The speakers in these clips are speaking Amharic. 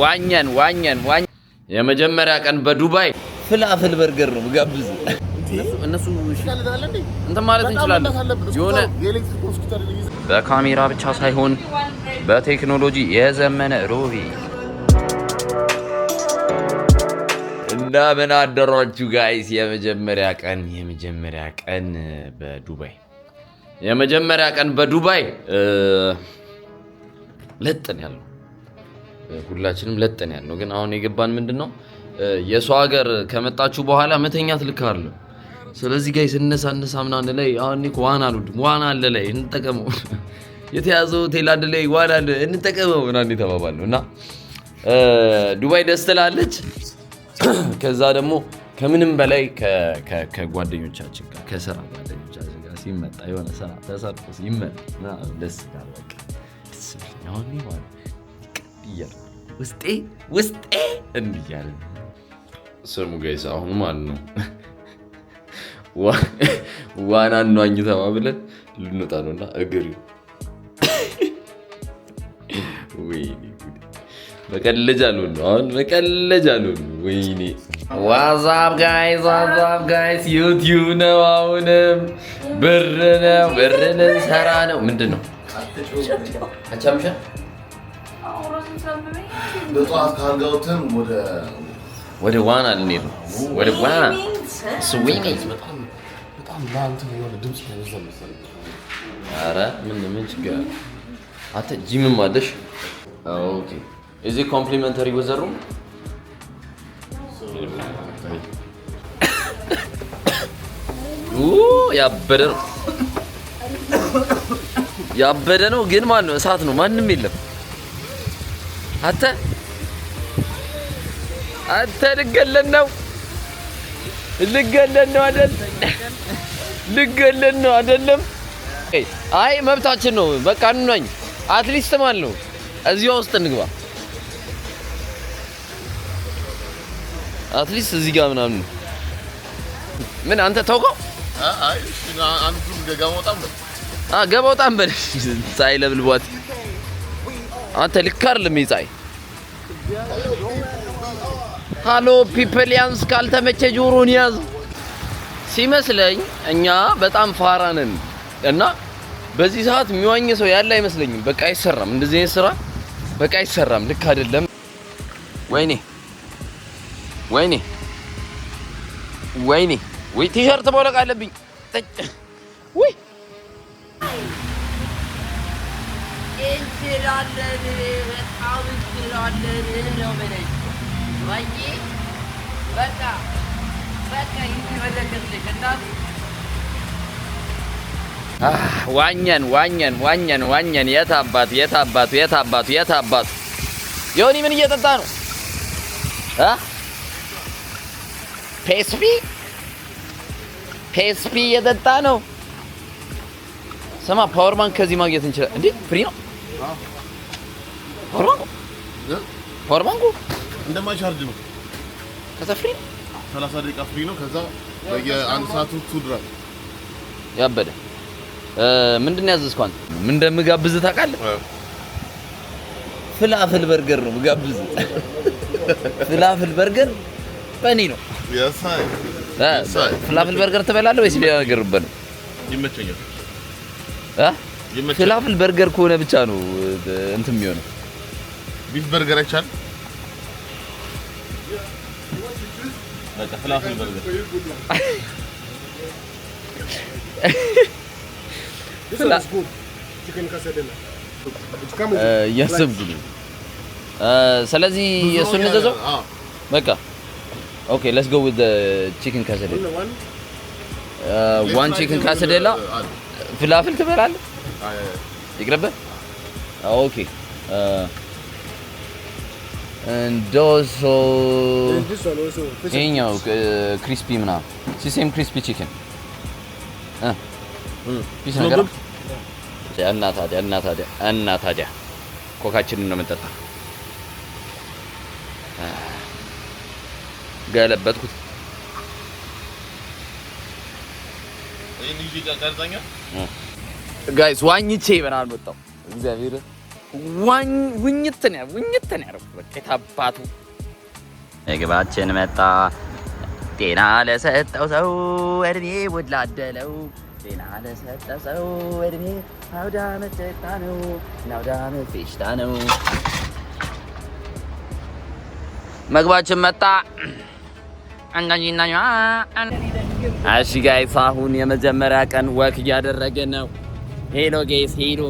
ዋኛን የመጀመሪያ ቀን በዱባይ ፍላፍል በርገር ነው ጋብዝ። እነሱ እንትን ማለት እንችላለን የሆነ በካሜራ ብቻ ሳይሆን በቴክኖሎጂ የዘመነ ሮቢ እና ምን አደራችሁ ጋይስ። የመጀመሪያ ቀን በዱባይ ለጥን ያለው ሁላችንም ለጥን ያለው ግን አሁን የገባን ምንድነው የሰው ሀገር ከመጣችሁ በኋላ መተኛት ልካለሁ። ስለዚህ ጋይስ እነሳ ምናምን ላይ አሁን እኮ ዋና አለ ላይ እንጠቀመው የተያዘው ሆቴል አለ ላይ ዋና አለ እንጠቀመው ምናምን ተባባልነው እና ዱባይ ደስ ትላለች። ከዛ ደግሞ ከምንም በላይ ከጓደኞቻችን ጋር ከስራ ጓደኞቻችን ጋር ሲመጣ የሆነ ስራ ተሰርቶ ሲመጣ ደስ ይላል። በቃ ደስ ይላል ነው ይያል ውስጤ እንዲያለ ስሙ ጋይስ አሁን ማለት ነው ዋና እንዋኝ ተባብለን ልንወጣ ነውና እግር ወይኔ በቀለጃ ነው ወይኔ ዋዛብ ጋይስ ዩቲዩብ ነው። አሁንም ብርን ሰራ ነው ምንድነው አቻምሻ በጧት ካልጋውተን ወደ ዋና ልንሄድ ነው። ወደ ዋና ስዊሚንግ በጣም ላንተ የሆነ ድምጽ ተነዘለ መሰለኝ። ኧረ ምን ችግር አለ? አተ ጂምም አለሽ? ኦኬ is it complimentary with the room? ያበደ ነው ግን ማን ነው? እሳት ነው። ማንም የለም። አተ ልገለን ነው አይደለም? አይ መብታችን ነው። በቃ እንናኝ አትሊስት ማለት ነው። እዚያ ውስጥ እንግባ አትሊስት እዚህ ጋር ምናምን ምን አንተ ተውቀው አይ አንዱም ገባውጣም በል ፀሐይ ለብልቧት አንተ ልክ አይደለም ፀሐይ። ሃሎ ፒፕል ያንስ ካልተመቸ ጆሮን ያዝ ሲመስለኝ እኛ በጣም ፋራ ነን እና በዚህ ሰዓት የሚዋኝ ሰው ያለ አይመስለኝም። በቃ አይሰራም፣ እንደዚህ አይነት ስራ በቃ አይሰራም። ልክ አይደለም። ወይኔ ቲሸርት ማውለቅ አለብኝ። ወይ ዋኛን የታባቱ ዮኒ ምን እየጠጣ ነው? ፔስፒ እየጠጣ ነው። ስማ ፓወር ባንክ ከዚህ ማግኘት እንችላለን እንዴ? ፍሪ ነው ፓወር ባንኩ እንደማይቻርጅ ነው። ከዛ ፍሪ 30 ደቂቃ ፍሪ ነው። ከዛ በየአንድ ሰዓቱ ቱድራል ያበደ ምንድን ነው ያዘዝከው አንተ? ምን እንደምጋብዝ ታውቃለህ? ፍላፍል በርገር ነው ምጋብዝ። ፍላፍል በርገር በእኔ ነው። ፍላፍል በርገር ትበላለህ ወይስ ሌላ ነገር በለው? ይመቸኛል። ፍላፍል በርገር ከሆነ ብቻ ነው እንትን የሚሆነው። ቢፍ በርገር አይቻልም። በቃ ፍላፍል በርገር እያሰብኩ ነው። ስለዚህ እሱን እንዘዘው በቃ ኦኬ ሌትስ ጎ ዊዝ ዘ ቺክን ካሰዴላ። ዋን ቺክን ካሰዴላ ፍላፍል ትበላለህ? ይቅርብህ። ኦኬ and also ይኸኛው ክሪስፒ ምናምን ሲሴም ክሪስፒ ቺክን ፒስ ነገር እና ታዲያ ኮካችንን ነው የምንጠጣው። ገለበጥኩት። ጋይስ ዋኝቼ ምናምን መጣሁ። እግዚአብሔር ውኝት ነው ያደረኩት። በቃ የታባቱ ምግባችን መጣ። ጤና ለሰጠው ሰው እድሜ ውድ ላደለው ጤና ለሰጠው ሰው እድሜ አውደ ዓመት ፌሽታ ነው አውደ ዓመት ፌሽታ ነው። ምግባችን መጣ። እሺ ጋይስ አሁን የመጀመሪያ ቀን ወክ እያደረገ ነው። ሄሎ ጋይስ ሄሎ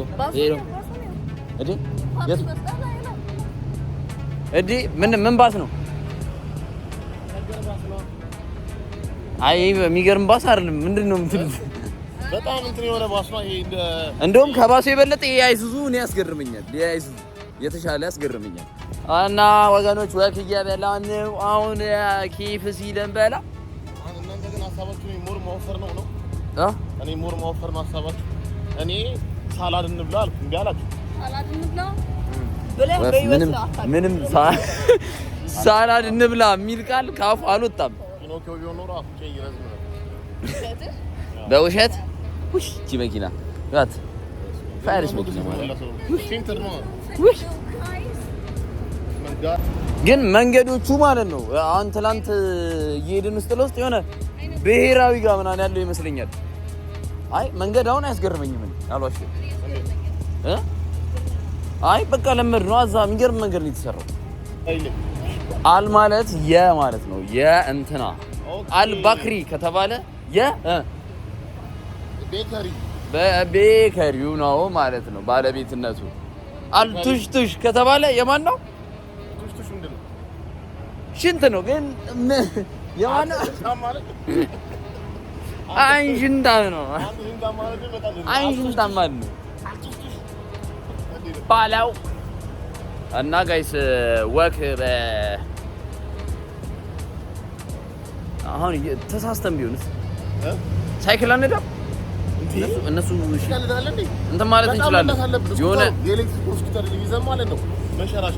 እዲ ምን ባስ ነው? አይ የሚገርም ባስ አይደለም። ምንድነው የምትሉት? በጣም እንትን የሆነ ባስ ነው ይሄ። እንደውም ከባሱ የበለጠ ይሄ አይሱዙ እኔ ያስገርመኛል። ይሄ አይሱዙ የተሻለ ያስገርመኛል። እና ወገኖች ወክ እየበላን ነው አሁን ኬፍሲ ልንበላ። እናንተ ግን ሀሳባችሁ ሞር ማወፈር ነው? እኔ ሞር ማወፈር ነው ሀሳባችሁ። እኔ ሳላድ እንብላ አልኩ፣ እምቢ አላችሁ። ሳላድ እንብላ ምንም ሳላድ እንብላ የሚል ቃል ካፉ አልወጣም። ፒኖኪዮ ቢሆን ኖሮ አፍንጫ ይረዝም ነበር። በውሸት እቺ መኪና ያት ፋይርስ መኪና ማለት ፊንተር ነው። ግን መንገዶቹ ማለት ነው አሁን ትላንት እየሄድን ውስጥ ለውስጥ የሆነ ብሔራዊ ጋር ምናምን ያለው ይመስለኛል። አይ መንገድ አሁን አያስገርመኝም አሏሽ። አይ በቃ ለመድ ነው። አዛ የሚገርም መንገድ ነው የተሰራው። አል ማለት ማለት ነው የእንትና አልባክሪ ከተባለ ቤከሪው ነው ማለት ነው ባለቤትነቱ። አልቱሽቱሽ ከተባለ የማን ነው? ቱሽቱሽ ምንድነው? ሽንት ነው ግን የማን ነው? አንሽንታ ነው። አንሽንታ ማለት ነው ባላው። እና ጋይስ ወክ አሁን ተሳስተን ቢሆንስ ሳይክል አንሄድም? እነሱ እንትን ማለት እንችላለን። የሆነ የኤሌክትሪክ ስኩተር ይዘን ማለት ነው መሸራሻ።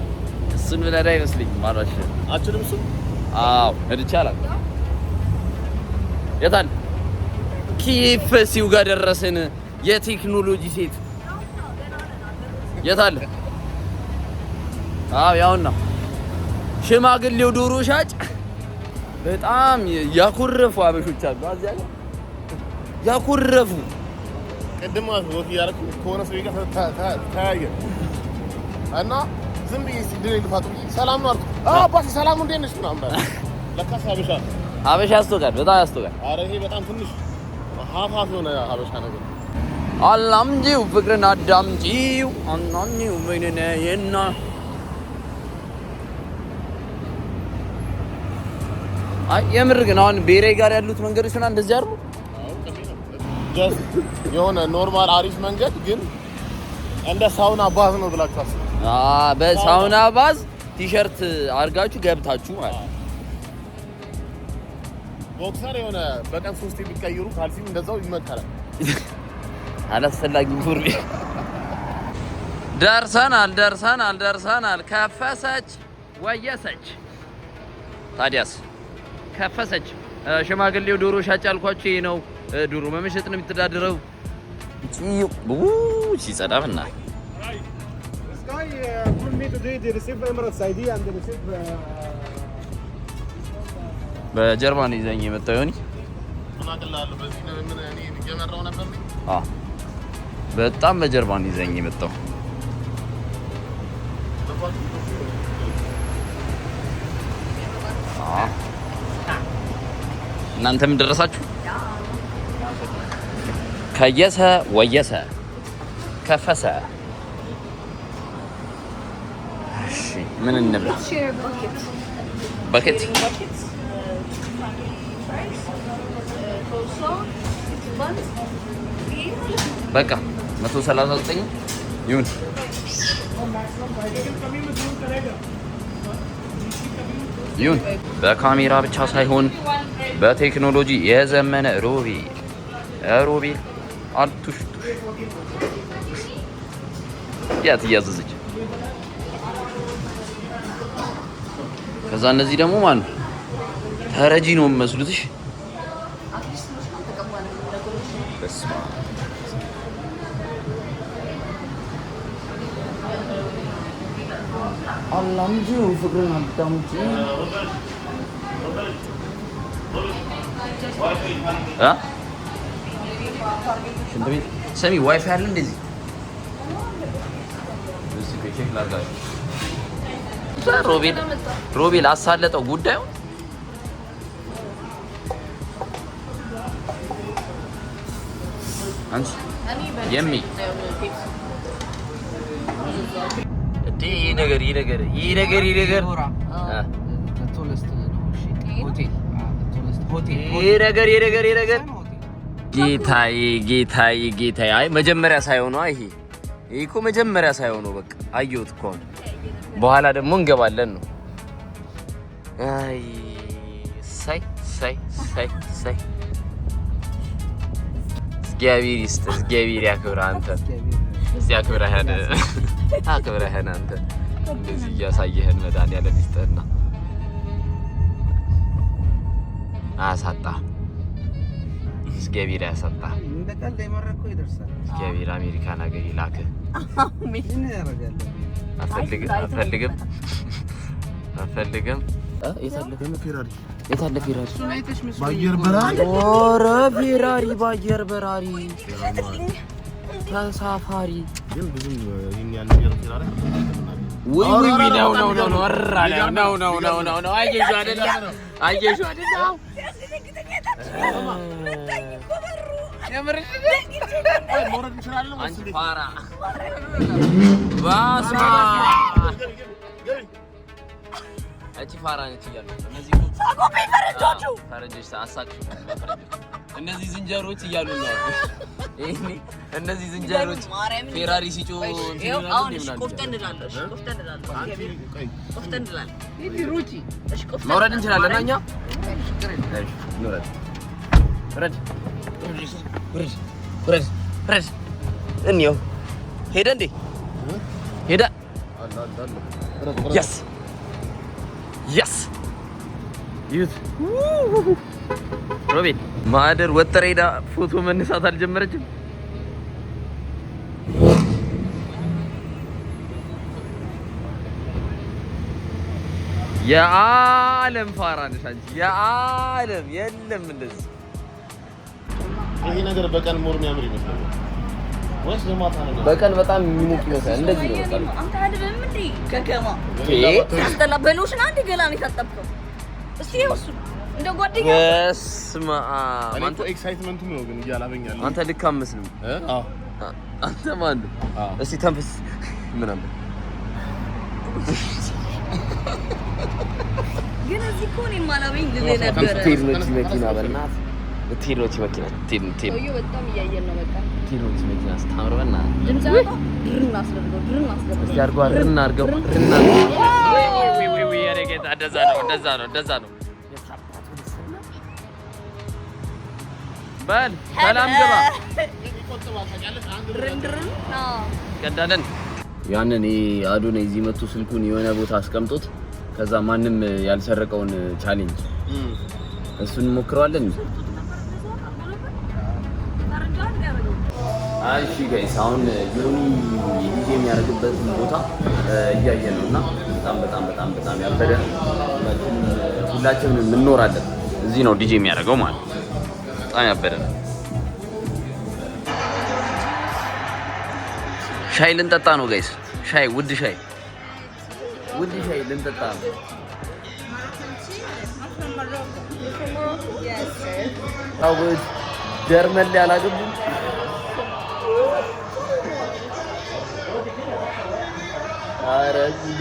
እሱን ብለህ አይመስልኝም ማራሽ አችልም እሱ። አዎ እንቻላለን። የታል ኬፍሲው ጋር ደረስን። የቴክኖሎጂ ሴት የታል? አዎ ያውና ሽማግሌው ዶሮ ሻጭ። በጣም ያኮረፉ አበሾች አሉ አዚያ ያኮረፉ። ቅድም ወክ ያረኩ ከሆነ ሰው ጋር ተያየ እና ዝም ብዬ ሲድኔ ልፋቱ ሰላም ነው አልኩ። አባቴ ሰላም እንዴት ነሽ ምናምን ባለ ለካስ ሀበሻ ያስቶጋል፣ በጣም ያስቶጋል። ኧረ ይሄ በጣም ትንሽ ሀፋፍ የሆነ ሀበሻ ነገር። አላምጪው ፍቅርን አዳምጪው አናኒው ወይኔ የና አይ የምር ግን አሁን ቤሬ ጋር ያሉት መንገዶች እና እንደዚህ አይደሉ? የሆነ ኖርማል አሪፍ መንገድ ግን እንደ ሳውና ባዝ ነው ብላችሁ አስቡ። በሳውና ባዝ ቲሸርት አድርጋችሁ ገብታችሁ ማለት ነው። ቦክሰር የሆነ በቀን 3 ቢቀይሩ ካልሲም እንደዛው ይመከራል። አላስፈላጊ ፉሪ ደርሰናል። ከፈሰች ወየሰች። ታዲያስ ከፈሰች። ሽማግሌው ዶሮ ሻጭ ያልኳችሁ ይሄ ነው። ዶሮ በመሸጥ ነው የሚተዳደረው። ሲጸዳብና በጀርባን ይዘኝ የመጣው ይሆን? በጣም በጀርባን ይዘኝ የመጣው እናንተም ደረሳችሁ? ከየሰ ወየሰ ከፈሰ። እሺ ምን እንብላ? ባኬት በቃ 139 ይሁን። ይሁን። በካሜራ ብቻ ሳይሆን በቴክኖሎጂ የዘመነ ሮቤል አልቱሽ ያት እያዘዘች ከዛ እነዚህ ደግሞ ማን ተረጂ ነው የሚመስሉትሽ? አታላምጂው ፍቅርን አታምጪ ሽንት ቤት ስሚ ዋይፋይ አለ እንደዚህ እዚህ ከቼክ ላድርጋችሁ ሮቤል አሳለጠው ጉዳዩ አንቺ የሚ ይሄ ነገር ጌታዬ አይ መጀመሪያ ሳይሆን ይሄ እኮ መጀመሪያ ሳይሆን በቃ አየሁት እኮ በኋላ ደግሞ እንገባለን ነው አይ ሳይ እግዚአብሔር ያክብርህ አንተ እስቲ አክብረህን አንተ እንደዚህ እያሳየህን መድኃኒዓለም ይስጥህና አያሳጣ እግዚአብሔር ያሳጣ እንደቀልድ የመረኮ ይደርሳል እግዚአብሔር አሜሪካን ሀገር ይላክህ ምን ያደርጋል አፈልግም የታለ ፌራሪ ባየር በራሪ ተሳፋሪ ግን ብዙ ይሄን ያን ነገር ፌራሪ ወይ ነው አየሽ አይደል የምር ሞራል ይችላል አንቺ ፋራ ባስማ አንቺ ፋራ ነች እያሉ እነዚህ ፈረንጆች አሳክሽ እነዚህ ዝንጀሮች እያሉ ነው እነዚህ ዝንጀሮች ፌራሪ ሲጮ መውረድ እንችላለን እኛ ውረድ እንየው ሄደ እንዴ ሄደ yes ይት ሮቤል ማደር ወጥሬዳ ፎቶ መነሳት አልጀመረችም የዓለም ፋራ ነሽ አንቺ የዓለም የለም እንደዚህ ይሄ ነገር በቀን ሞር የሚያምር ይመስላል ወይስ ለማታ ነው በቀን በጣም የሚሞቅ ይመስላል እንደዚህ ነው በቃ አንተ አይደለም እንዴ ከከማ ያስተላ በሎሽን አንድ ገላ ነው የታጠብከው እስቲ ይወሱ እንደ ጓደኛ በስመ አብ አንተ ኤክሳይትመንቱ ነው ግን ያላበኛል አንተ ልክ አመስልም አዎ አንተ ማን እስቲ ተንፍስ ምን አለ ግን እዚህ እኮ ነው የማላበኝ ልልህ ነበር ቴክኖሎጂ መኪና በእናት ቴክኖሎጂ መኪና ሰውዬው በጣም እያየን ነው በቃ ቴክኖሎጂ መኪና ስታምር በእናት ድምጽ ድርን አስደርገው እስቲ አድርገው ወይ ያሬ ጌታ እንደዛ ነው በል ሰላም ገባ ድርን ቀዳለን ያንን አዶኔ እዚህ መጥቶ ስልኩን የሆነ ቦታ አስቀምጦት ከዛ ማንም ያልሰረቀውን ቻሌንጅ እሱን እንሞክረዋለን እሺ ጋይስ አሁን ዮኒ ዲጄ የሚያደርግበት ቦታ እያየን ነውና በጣም ያበደ ሁላችንም እንኖራለን እዚህ ነው ዲጄ የሚያደርገው ማለት በጣም ያበደ ሻይ ልንጠጣ ነው ጋይስ ሻይ ውድ ሻይ ልንጠጣ ነው ታውቁት ጀርመን ላይ አላገቡም አረዲ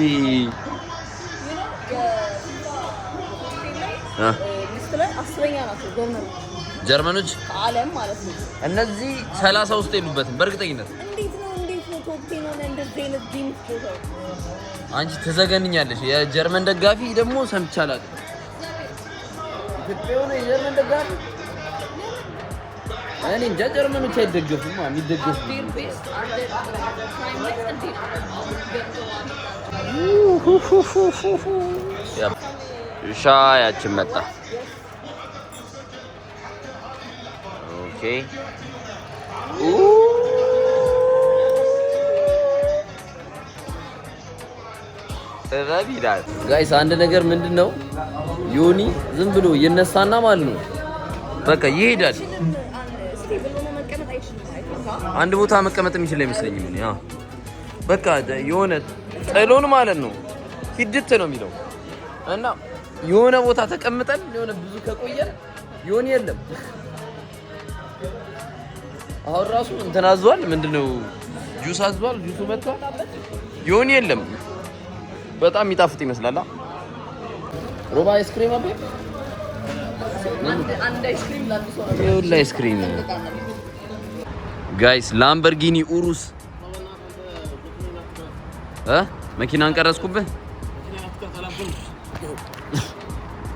ጀርመኖች ዓለም ማለት ነው እነዚህ 30 ውስጥ የሉበትም በእርግጠኝነት እንዴት ነው ቶፕ 10 ሆነ እንደዚህ አይነት ዲም ነው አንቺ ተዘገንኛለሽ የጀርመን ደጋፊ ደግሞ ሰምቻለሁ ኢትዮጵያ ሆነ የጀርመን ደጋፊ እኔ እንጃ ጀርመኖች አይደገፉም የሚደገፉ ሻያችን መጣ ኦኬ ጥበብ ይላል። ጋይስ አንድ ነገር ምንድነው ዮኒ ዝም ብሎ ይነሳና ማለት ነው በቃ ይሄዳል። አንድ ቦታ መቀመጥ የሚችል አይመስለኝም እኔ። በቃ የሆነ ጥሎን ማለት ነው ሂድት ነው የሚለው እና የሆነ ቦታ ተቀምጠን የሆነ ብዙ ከቆየን ዮኒ የለም። አሁን ራሱ እንትን አዟል። ምንድነው ጁስ አዟል። ጁሱ መጥቷል። ዮኒ የለም። በጣም የሚጣፍጥ ይመስላል። ሮባ አይስክሪም አቤ አንድ አይስክሪም ላንተ ይኸውልህ አይስክሪም ጋይስ ላምበርጊኒ ኡሩስ መኪናን ቀረጽኩብህ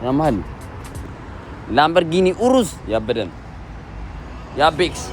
ያማል ላምበርጊኒ ኡሩስ ያበደን ያቤክስ